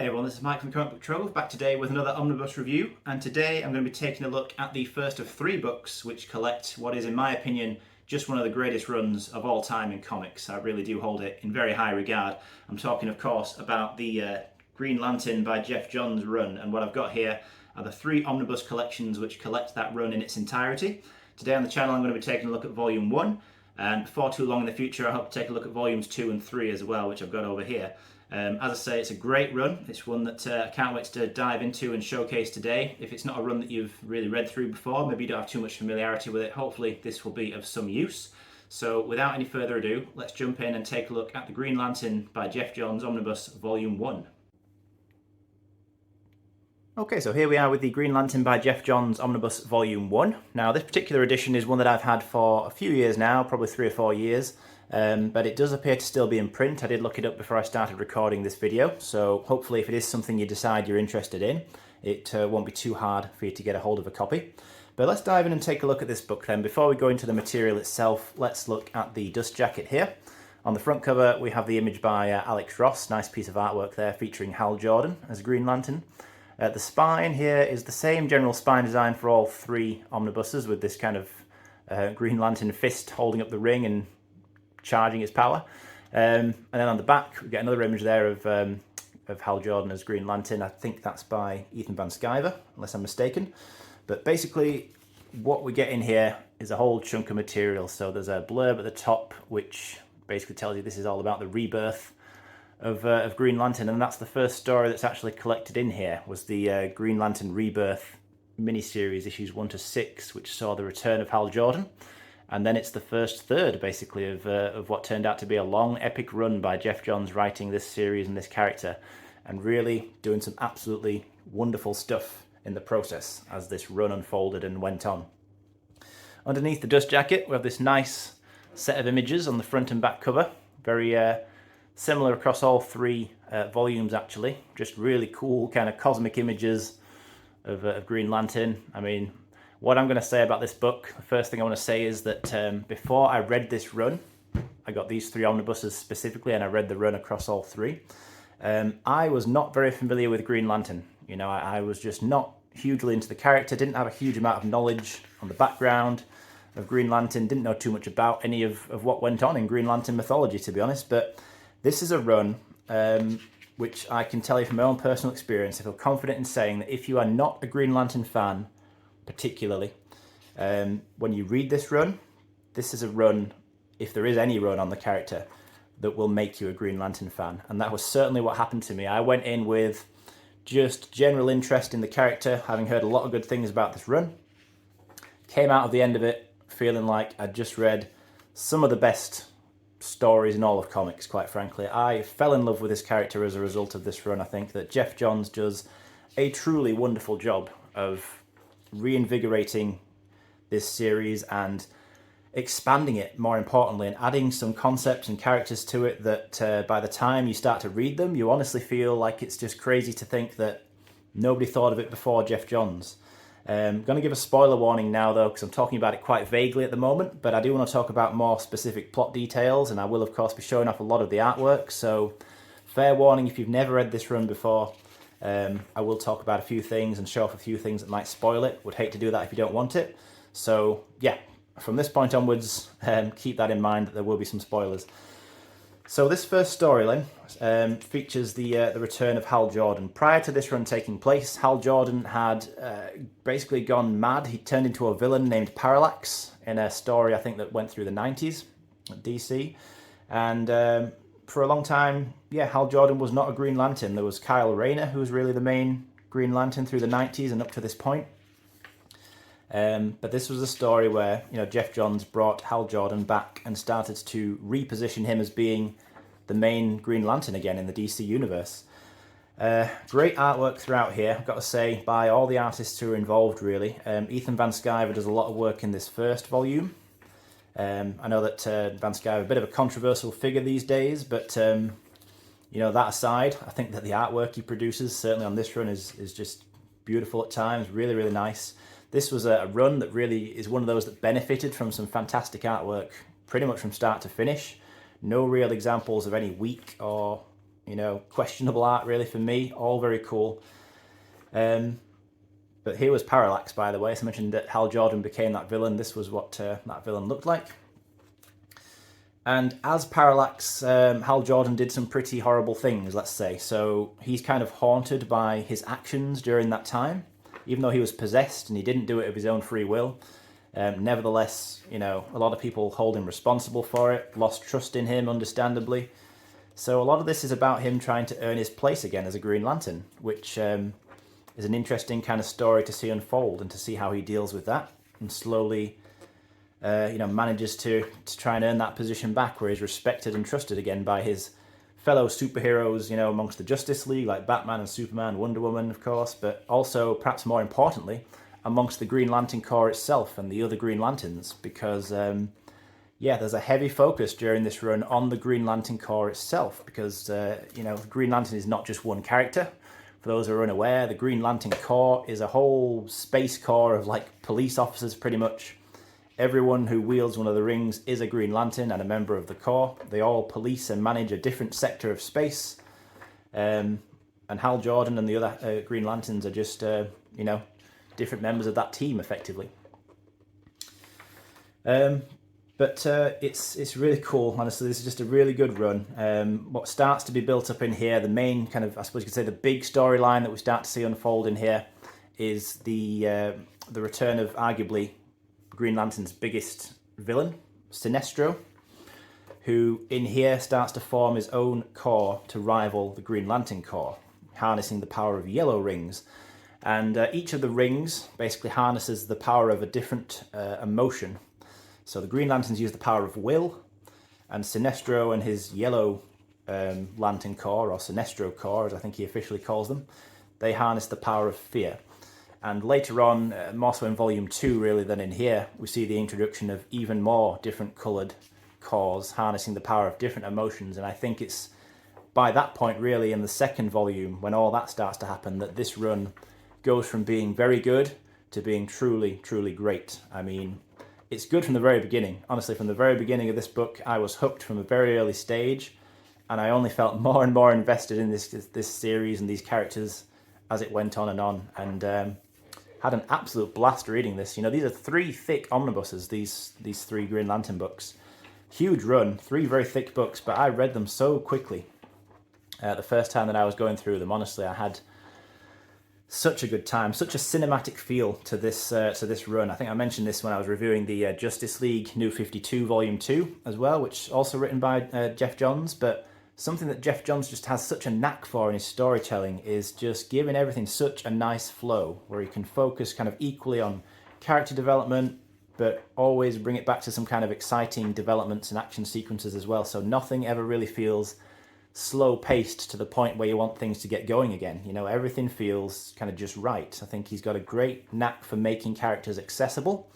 Hey everyone, this is Mike from the Comic Book Trove, back today with another Omnibus review, and today I'm going to be taking a look at the first of 3 books which collect what is, in my opinion, just one of the greatest runs of all time in comics. I really do hold it in very high regard. I'm talking, of course, about the Green Lantern by Geoff Johns run, and what I've got here are the 3 Omnibus collections which collect that run in its entirety. Today on the channel I'm going to be taking a look at Volume 1, and before too long in the future I hope to take a look at Volumes 2 and 3 as well, which I've got over here. As I say, it's a great run. It's one that I can't wait to dive into and showcase today. If it's not a run that you've really read through before, maybe you don't have too much familiarity with it, hopefully this will be of some use. So without any further ado, let's jump in and take a look at The Green Lantern by Geoff Johns Omnibus Volume 1. Okay, so here we are with The Green Lantern by Geoff Johns Omnibus Volume 1. Now this particular edition is one that I've had for a few years now, probably 3 or 4 years. But it does appear to still be in print. I did look it up before I started recording this video, so hopefully if it is something you decide you're interested in, it won't be too hard for you to get a hold of a copy. But let's dive in and take a look at this book then. Before we go into the material itself, let's look at the dust jacket here. On the front cover we have the image by Alex Ross, nice piece of artwork there featuring Hal Jordan as Green Lantern. The spine here is the same general spine design for all 3 omnibuses, with this kind of Green Lantern fist holding up the ring and charging its power. And then on the back we get another image there of Hal Jordan as Green Lantern. I think that's by Ethan Van Sciver, unless I'm mistaken. But basically what we get in here is a whole chunk of material. So there's a blurb at the top which basically tells you this is all about the rebirth of Green Lantern, and that's the first story that's actually collected in here, was the Green Lantern Rebirth miniseries, issues 1 to 6, which saw the return of Hal Jordan. And then it's the first third, basically, of what turned out to be a long, epic run by Geoff Johns writing this series and this character, and really doing some absolutely wonderful stuff in the process as this run unfolded and went on. Underneath the dust jacket, we have this nice set of images on the front and back cover. Very similar across all 3 volumes, actually. Just really cool kind of cosmic images of Green Lantern. I mean, what I'm going to say about this book, the first thing I want to say is that before I read this run, I got these 3 omnibuses specifically, and I read the run across all 3. I was not very familiar with Green Lantern. You know, I was just not hugely into the character, didn't have a huge amount of knowledge on the background of Green Lantern, didn't know too much about any of what went on in Green Lantern mythology, to be honest. But this is a run which I can tell you from my own personal experience, I feel confident in saying that if you are not a Green Lantern fan, particularly, when you read this run, this is a run, if there is any run on the character, that will make you a Green Lantern fan. And that was certainly what happened to me. I went in with just general interest in the character, having heard a lot of good things about this run. Came out of the end of it feeling like I'd just read some of the best stories in all of comics, quite frankly. I fell in love with this character as a result of this run. I think that Geoff Johns does a truly wonderful job of reinvigorating this series and expanding it, more importantly, and adding some concepts and characters to it that by the time you start to read them, you honestly feel like it's just crazy to think that nobody thought of it before Geoff Johns. I'm going to give a spoiler warning now, though, because I'm talking about it quite vaguely at the moment, but I do want to talk about more specific plot details, and I will, of course, be showing off a lot of the artwork, so fair warning if you've never read this run before. I will talk about a few things and show off a few things that might spoil it. Would hate to do that if you don't want it. So, yeah, from this point onwards, keep that in mind that there will be some spoilers. So this first storyline features the return of Hal Jordan. Prior to this run taking place, Hal Jordan had basically gone mad. He turned into a villain named Parallax in a story, I think, that went through the 90s at DC. And for a long time, yeah, Hal Jordan was not a Green Lantern. There was Kyle Rayner, who was really the main Green Lantern through the 90s and up to this point. But this was a story where, you know, Geoff Johns brought Hal Jordan back and started to reposition him as being the main Green Lantern again in the DC universe. Great artwork throughout here, I've got to say, by all the artists who are involved, really. Ethan Van Sciver does a lot of work in this first volume. I know that Van Sciver is a bit of a controversial figure these days, but you know, that aside, I think that the artwork he produces, certainly on this run, is just beautiful at times, really, really nice. This was a run that really is one of those that benefited from some fantastic artwork pretty much from start to finish. No real examples of any weak or you know, questionable art really for me, all very cool. But here was Parallax, by the way. So I mentioned that Hal Jordan became that villain. This was what that villain looked like. And as Parallax, Hal Jordan did some pretty horrible things, let's say. So he's kind of haunted by his actions during that time. Even though he was possessed and he didn't do it of his own free will, nevertheless, you know, a lot of people hold him responsible for it, lost trust in him, understandably. So a lot of this is about him trying to earn his place again as a Green Lantern, which is an interesting kind of story to see unfold and to see how he deals with that and slowly, you know, manages to try and earn that position back where he's respected and trusted again by his fellow superheroes, you know, amongst the Justice League, like Batman and Superman, Wonder Woman, of course, but also, perhaps more importantly, amongst the Green Lantern Corps itself and the other Green Lanterns, because, yeah, there's a heavy focus during this run on the Green Lantern Corps itself, because, you know, the Green Lantern is not just one character. For those who are unaware, the Green Lantern Corps is a whole space corps of, like, police officers, pretty much. Everyone who wields one of the rings is a Green Lantern and a member of the Corps. They all police and manage a different sector of space. And Hal Jordan and the other Green Lanterns are just, you know, different members of that team, effectively. But it's really cool, honestly. This is just a really good run. What starts to be built up in here, the main kind of, I suppose you could say, the big storyline that we start to see unfold in here is the return of arguably Green Lantern's biggest villain, Sinestro, who in here starts to form his own corps to rival the Green Lantern Corps, harnessing the power of yellow rings. And each of the rings basically harnesses the power of a different emotion. So the Green Lanterns use the power of will, and Sinestro and his yellow Lantern Corps, or Sinestro Corps as I think he officially calls them, they harness the power of fear. And later on, more so in Volume 2 really than in here, we see the introduction of even more different coloured corps harnessing the power of different emotions. And I think it's by that point really in the second volume, when all that starts to happen, that this run goes from being very good to being truly, truly great. I mean, it's good from the very beginning. Honestly, from the very beginning of this book, I was hooked from a very early stage, and I only felt more and more invested in this series and these characters as it went on, and had an absolute blast reading this. You know, these are 3 thick omnibuses, these 3 Green Lantern books. Huge run, 3 very thick books, but I read them so quickly. The first time that I was going through them, honestly, I had such a good time, such a cinematic feel to this run. I think I mentioned this when I was reviewing the Justice League New 52 Volume 2 as well, which is also written by Geoff Johns, but something that Geoff Johns just has such a knack for in his storytelling is just giving everything such a nice flow, where he can focus kind of equally on character development, but always bring it back to some kind of exciting developments and action sequences as well. So nothing ever really feels slow-paced to the point where you want things to get going again. You know, everything feels kind of just right. I think he's got a great knack for making characters accessible,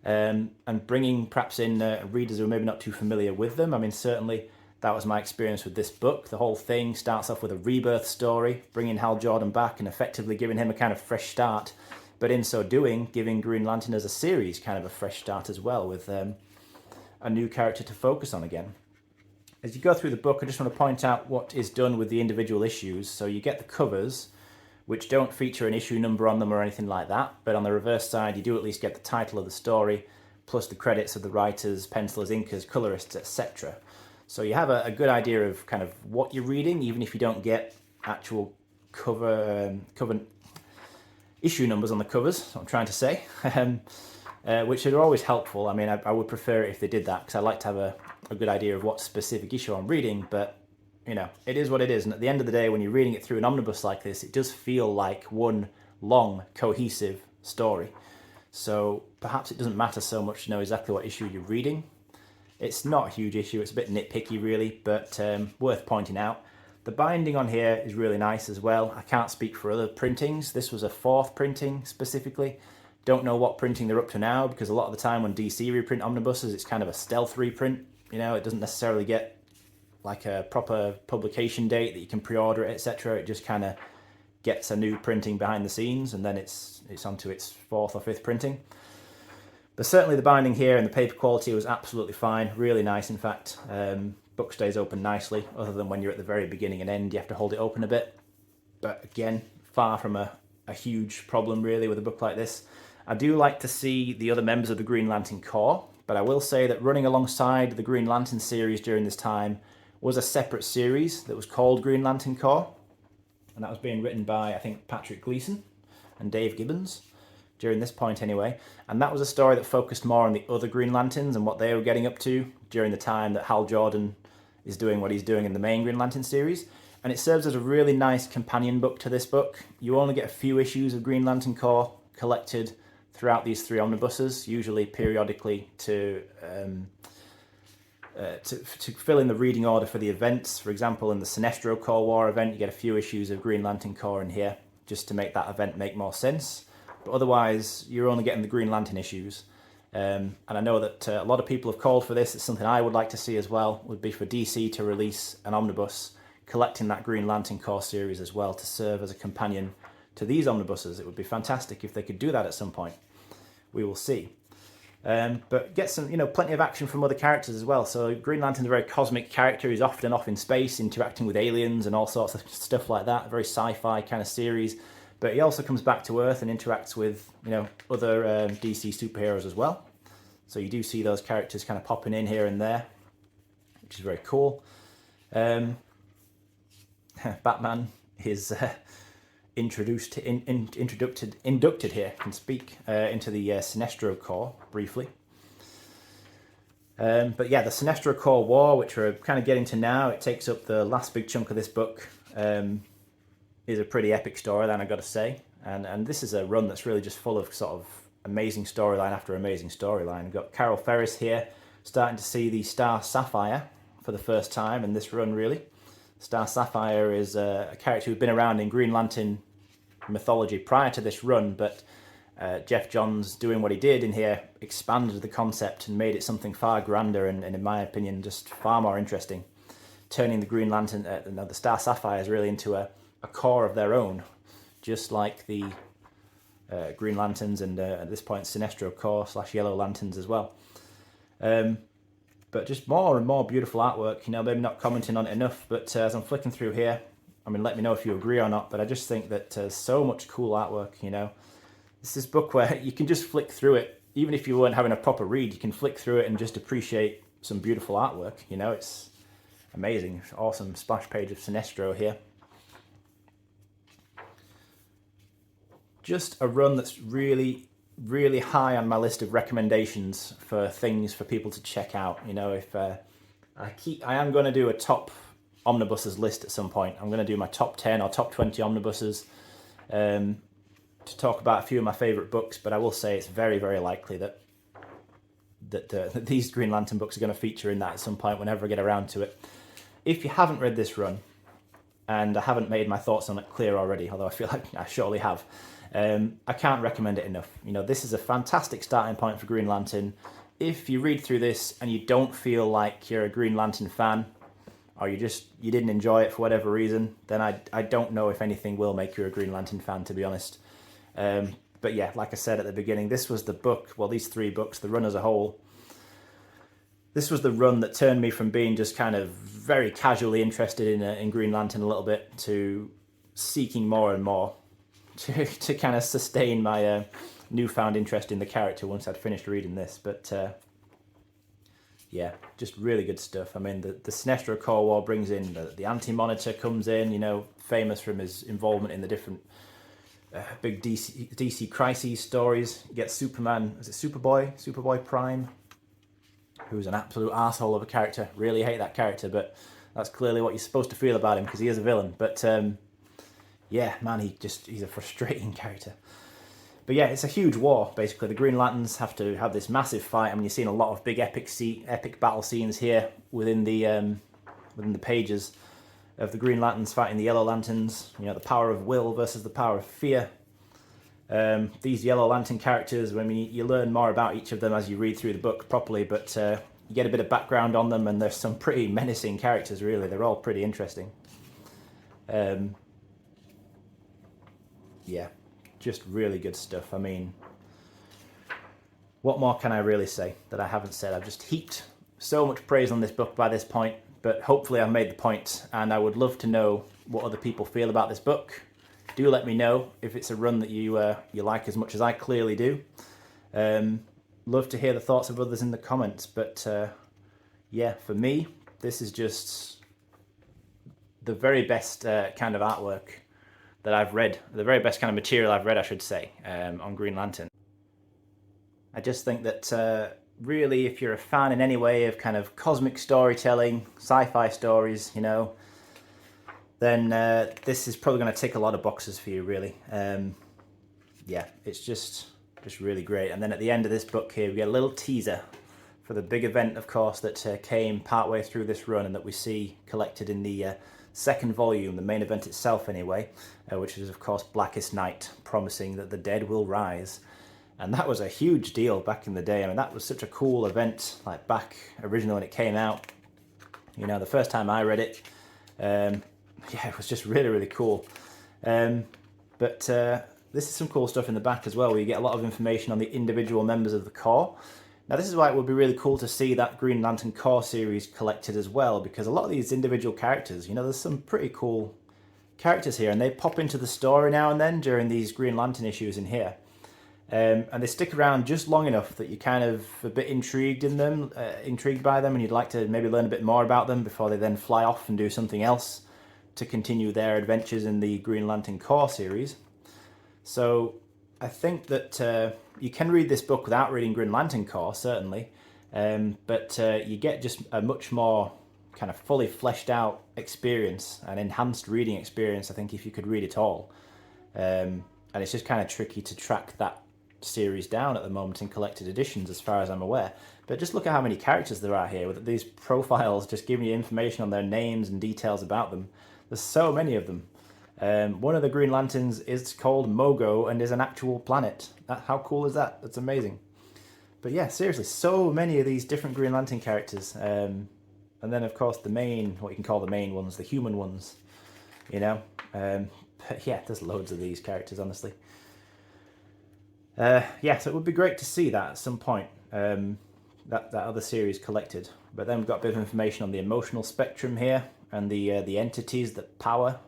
and bringing perhaps in readers who are maybe not too familiar with them. I mean, certainly that was my experience with this book. The whole thing starts off with a rebirth story, bringing Hal Jordan back and effectively giving him a kind of fresh start, but in so doing, giving Green Lantern as a series kind of a fresh start as well, with a new character to focus on again. As you go through the book, I just want to point out what is done with the individual issues. So you get the covers, which don't feature an issue number on them or anything like that, but on the reverse side you do at least get the title of the story, plus the credits of the writers, pencilers, inkers, colorists, etc. So you have a good idea of kind of what you're reading, even if you don't get actual cover issue numbers on the covers, that's what I'm trying to say, which are always helpful. I mean, I would prefer it if they did that, because I like to have a good idea of what specific issue I'm reading, but, you know, it is what it is. And at the end of the day, when you're reading it through an omnibus like this, it does feel like one long, cohesive story. So perhaps it doesn't matter so much to know exactly what issue you're reading. It's not a huge issue, it's a bit nitpicky really, but worth pointing out. The binding on here is really nice as well. I can't speak for other printings. This was a 4th printing specifically. Don't know what printing they're up to now, because a lot of the time when DC reprint omnibuses, it's kind of a stealth reprint. You know, it doesn't necessarily get like a proper publication date that you can pre-order it, etc. It just kind of gets a new printing behind the scenes, and then it's onto its 4th or 5th printing. But certainly the binding here and the paper quality was absolutely fine, really nice in fact. book stays open nicely, other than when you're at the very beginning and end, you have to hold it open a bit. But again, far from a huge problem really with a book like this. I do like to see the other members of the Green Lantern Corps, but I will say that running alongside the Green Lantern series during this time was a separate series that was called Green Lantern Corps, and that was being written by, I think, Patrick Gleason and Dave Gibbons during this point anyway. And that was a story that focused more on the other Green Lanterns and what they were getting up to during the time that Hal Jordan is doing what he's doing in the main Green Lantern series. And it serves as a really nice companion book to this book. You only get a few issues of Green Lantern Corps collected throughout these 3 omnibuses, usually periodically to fill in the reading order for the events. For example, in the Sinestro Corps War event, you get a few issues of Green Lantern Corps in here, just to make that event make more sense. But otherwise, you're only getting the Green Lantern issues. And I know that a lot of people have called for this. It's something I would like to see as well, would be for DC to release an omnibus collecting that Green Lantern Corps series as well, to serve as a companion to these omnibuses. It would be fantastic if they could do that at some point. We will see. But get some, plenty of action from other characters as well. So Green Lantern's a very cosmic character. He's often off in space, interacting with aliens and all sorts of stuff like that. A very sci-fi kind of series. But he also comes back to Earth and interacts with, other DC superheroes as well. So you do see those characters kind of popping in here and there, which is very cool. Batman is inducted here, can speak, into the Sinestro Corps briefly. But yeah, the Sinestro Corps War, which we're kind of getting to now, it takes up the last big chunk of this book. Is a pretty epic storyline, I've got to say. And this is a run that's really just full of sort of amazing storyline after amazing storyline. We've got Carol Ferris here, starting to see the Star Sapphire for the first time in this run, really. Star Sapphire is a character who's been around in Green Lantern mythology prior to this run, but Geoff Johns, doing what he did in here, expanded the concept and made it something far grander and in my opinion, just far more interesting. Turning the Green Lantern, the Star Sapphires really into a core of their own, just like the Green Lanterns and at this point Sinestro Corps / Yellow Lanterns as well. But just more and more beautiful artwork, maybe not commenting on it enough, but as I'm flicking through here, let me know if you agree or not, but I just think that so much cool artwork, It's this book where you can just flick through it, even if you weren't having a proper read, you can flick through it and just appreciate some beautiful artwork, It's amazing. Awesome splash page of Sinestro here. Just a run that's really, really high on my list of recommendations for things for people to check out. If I am going to do a top omnibuses list at some point. I'm going to do my top 10 or top 20 omnibuses to talk about a few of my favourite books, but I will say it's very, very likely that these Green Lantern books are going to feature in that at some point whenever I get around to it. If you haven't read this run, and I haven't made my thoughts on it clear already, although I feel like I surely have, I can't recommend it enough. This is a fantastic starting point for Green Lantern. If you read through this and you don't feel like you're a Green Lantern fan, or you didn't enjoy it for whatever reason, then I don't know if anything will make you a Green Lantern fan, to be honest. But yeah, like I said at the beginning, this was the book, well, these 3 books, the run as a whole, this was the run that turned me from being just kind of very casually interested in Green Lantern a little bit to seeking more and more to kind of sustain my newfound interest in the character once I'd finished reading this. But yeah, just really good stuff. The Sinestro Corps War brings in the Anti-Monitor comes in, famous from his involvement in the different big DC crises stories. You get Superman, is it Superboy Prime, who's an absolute arsehole of a character. Really hate that character, but that's clearly what you're supposed to feel about him because he is a villain. But yeah, man, he's a frustrating character. But yeah, it's a huge war, basically. The Green Lanterns have to have this massive fight. You're seeing a lot of big epic battle scenes here within the pages of the Green Lanterns fighting the Yellow Lanterns. The power of will versus the power of fear. These Yellow Lantern characters, you learn more about each of them as you read through the book properly, but you get a bit of background on them, and there's some pretty menacing characters, really. They're all pretty interesting. Yeah, just really good stuff. What more can I really say that I haven't said? I've just heaped so much praise on this book by this point, But hopefully I've made the point, and I would love to know what other people feel about this book. Do let me know if it's a run that you like as much as I clearly do. Love to hear the thoughts of others in the comments, but yeah, for me, this is just the very best kind of artwork that I've read, the very best kind of material I've read, I should say, on Green Lantern. I just think that really, if you're a fan in any way of kind of cosmic storytelling, sci-fi stories, you know, then this is probably going to tick a lot of boxes for you, really. Yeah, it's just really great. And then at the end of this book here, we get a little teaser for the big event, of course, that came partway through this run and that we see collected in the second volume, the main event itself anyway, which is, of course, Blackest Night, promising that the dead will rise. And that was a huge deal back in the day. I mean, that was such a cool event, like back originally when it came out. You know, the first time I read it, yeah, it was just really, really cool. But this is some cool stuff in the back as well, where you get a lot of information on the individual members of the Corps. Now, this is why it would be really cool to see that Green Lantern Corps series collected as well, because a lot of these individual characters, you know, there's some pretty cool characters here, and they pop into the story now and then during these Green Lantern issues in here. And they stick around just long enough that you're kind of a bit intrigued by them, and you'd like to maybe learn a bit more about them before they then fly off and do something else to continue their adventures in the Green Lantern Corps series. So I think that you can read this book without reading Green Lantern Corps, certainly, but you get just a much more kind of fully fleshed out experience, an enhanced reading experience, I think, if you could read it all. And it's just kind of tricky to track that series down at the moment in collected editions, as far as I'm aware. But just look at how many characters there are here, with these profiles just giving you information on their names and details about them. There's so many of them. One of the Green Lanterns is called Mogo and is an actual planet. How cool is that? That's amazing. But yeah, seriously, so many of these different Green Lantern characters. And then, of course, the main, what you can call the main ones, the human ones, you know. But yeah, there's loads of these characters, honestly. Yeah, so it would be great to see that at some point, that other series collected. But then we've got a bit of information on the emotional spectrum here, and the entities that power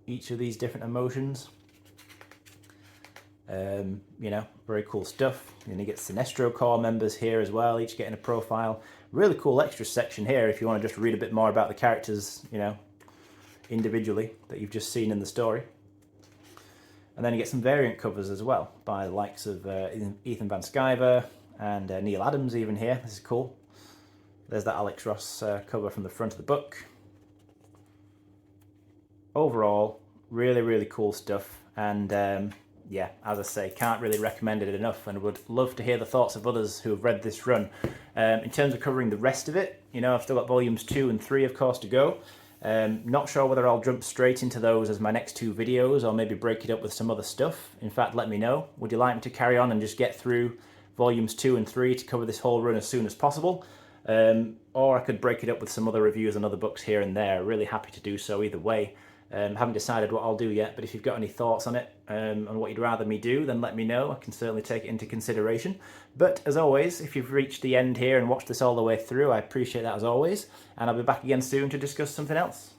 each of these different emotions. You know, very cool stuff. And you get Sinestro Corps members here as well, each getting a profile. Really cool extra section here if you want to just read a bit more about the characters, you know, individually, that you've just seen in the story. And then you get some variant covers as well, by the likes of Ethan Van Sciver and Neil Adams even here. This is cool. There's that Alex Ross cover from the front of the book. Overall, really, really cool stuff. And yeah, as I say, can't really recommend it enough, and would love to hear the thoughts of others who have read this run. In terms of covering the rest of it, you know, I've still got volumes 2 and 3, of course, to go. Not sure whether I'll jump straight into those as my next 2 videos, or maybe break it up with some other stuff. In fact, let me know. Would you like me to carry on and just get through volumes 2 and 3 to cover this whole run as soon as possible? Or I could break it up with some other reviews on other books here and there. Really happy to do so either way. Haven't decided what I'll do yet, but if you've got any thoughts on it, on what you'd rather me do, then let me know. I can certainly take it into consideration. But as always, if you've reached the end here and watched this all the way through, I appreciate that as always, and I'll be back again soon to discuss something else.